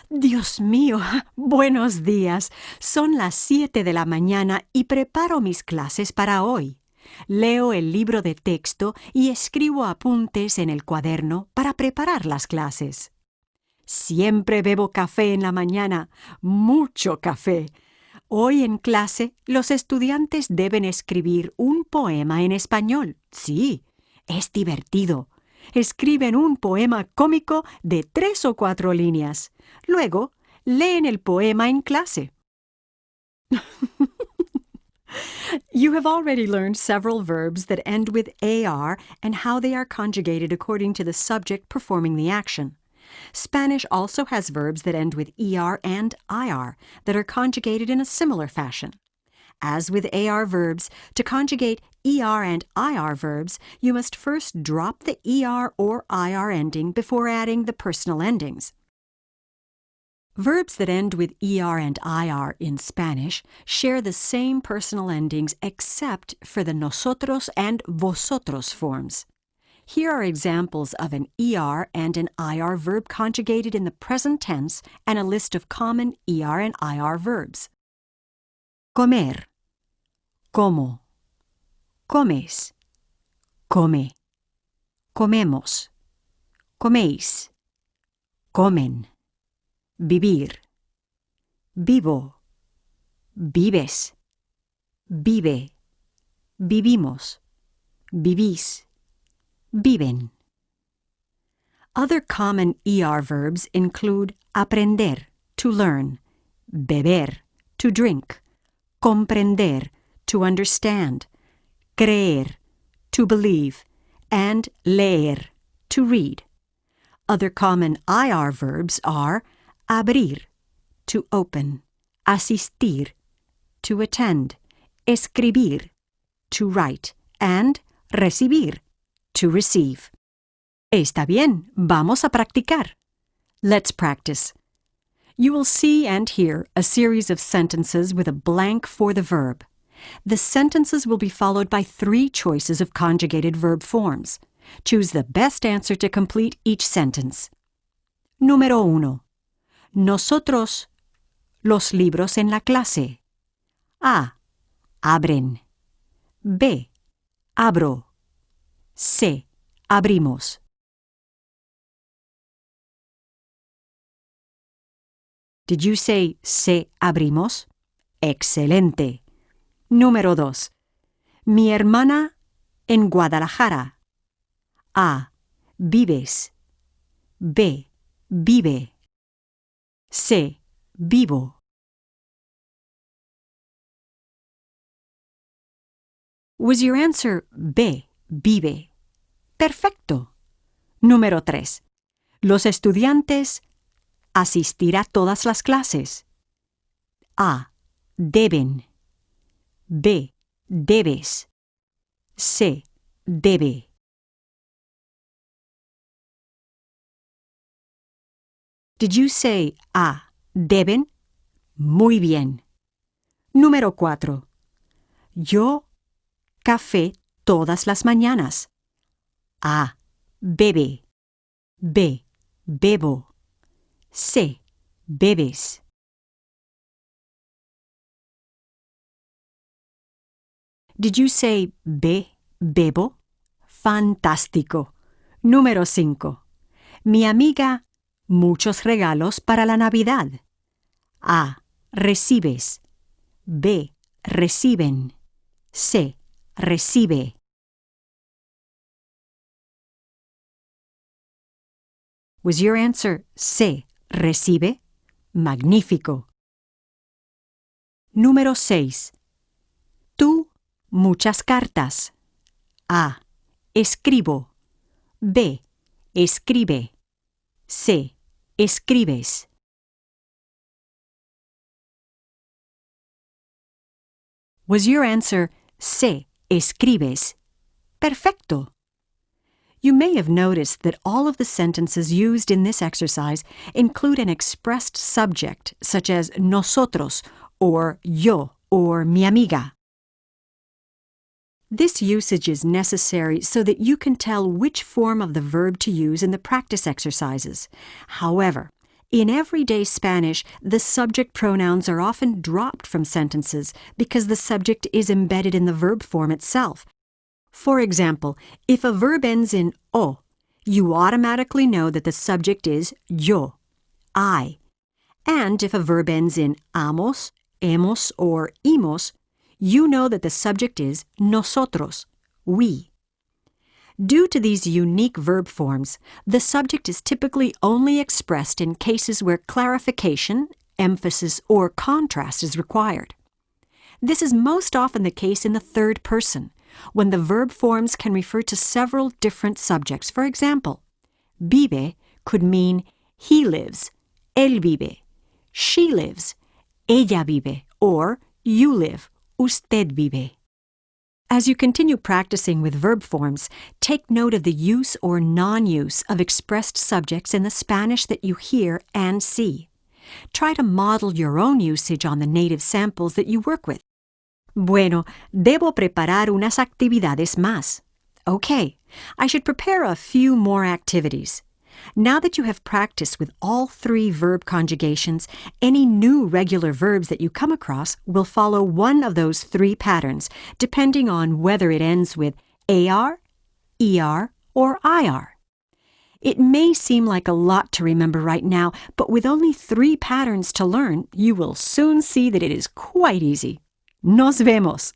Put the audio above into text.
Dios mío, buenos días. Son las 7 de la mañana y preparo mis clases para hoy. Leo el libro de texto y escribo apuntes en el cuaderno para preparar las clases. Siempre bebo café en la mañana, mucho café. Hoy en clase, los estudiantes deben escribir un poema en español. Sí, es divertido. Escriben un poema cómico de 3 o 4 líneas. Luego, leen el poema en clase. You have already learned several verbs that end with AR and how they are conjugated according to the subject performing the action. Spanish also has verbs that end with ER and IR that are conjugated in a similar fashion. As with AR verbs, to conjugate ER and IR verbs, you must first drop the ER or IR ending before adding the personal endings. Verbs that end with ER and IR in Spanish share the same personal endings except for the nosotros and vosotros forms. Here are examples of an ER and an IR verb conjugated in the present tense and a list of common ER and IR verbs. Comer, como, comes, come, comemos, coméis, comen. Vivir, vivo, vives, vive, vivimos, vivís, viven. Other common ER verbs include aprender, to learn, beber, to drink, comprender, to understand, creer, to believe, and leer, to read. Other common IR verbs are abrir, to open, asistir, to attend, escribir, to write, and recibir, to receive. Está bien, vamos a practicar. Let's practice. You will see and hear a series of sentences with a blank for the verb. The sentences will be followed by 3 choices of conjugated verb forms. Choose the best answer to complete each sentence. Número 1. Nosotros, los libros en la clase. A. Abren. B. Abro. C. Abrimos. Did you say C. Abrimos? Excelente. Número 2. Mi hermana en Guadalajara. A. Vives. B. Vive. C. Vivo. Was your answer B. Vive? Perfecto. Número 3. Los estudiantes asistir a todas las clases. A. Deben. B. Debes. C. Debe. Did you say A. Deben? Muy bien. Número 4. Yo café todas las mañanas. A. Bebe. B. Bebo. C. Bebes. Did you say B. Bebo? Fantástico. Número 5. Mi amiga, muchos regalos para la Navidad. A. Recibes. B. Reciben. C. Recibe. Was your answer C. Recibe? Magnífico. Número 6. Tú, muchas cartas. A. Escribo. B. Escribe. C. Escribes. Was your answer C. Escribes? Perfecto. You may have noticed that all of the sentences used in this exercise include an expressed subject, such as nosotros, or yo, or mi amiga. This usage is necessary so that you can tell which form of the verb to use in the practice exercises. However, In everyday Spanish, the subject pronouns are often dropped from sentences because the subject is embedded in the verb form itself. For example, if a verb ends in o, you automatically know that the subject is yo, I. And if a verb ends in amos, hemos, or imos, you know that the subject is nosotros, we. Due to these unique verb forms, the subject is typically only expressed in cases where clarification, emphasis, or contrast is required. This is most often the case in the third person, when the verb forms can refer to several different subjects. For example, vive could mean he lives, él vive, she lives, ella vive, or you live, usted vive. As you continue practicing with verb forms, take note of the use or non-use of expressed subjects in the Spanish that you hear and see. Try to model your own usage on the native samples that you work with. Bueno, debo preparar unas actividades más. Okay, I should prepare a few more activities. Now that you have practiced with all 3 verb conjugations, any new regular verbs that you come across will follow one of those 3 patterns, depending on whether it ends with AR, ER, or IR. It may seem like a lot to remember right now, but with only 3 patterns to learn, you will soon see that it is quite easy. Nos vemos!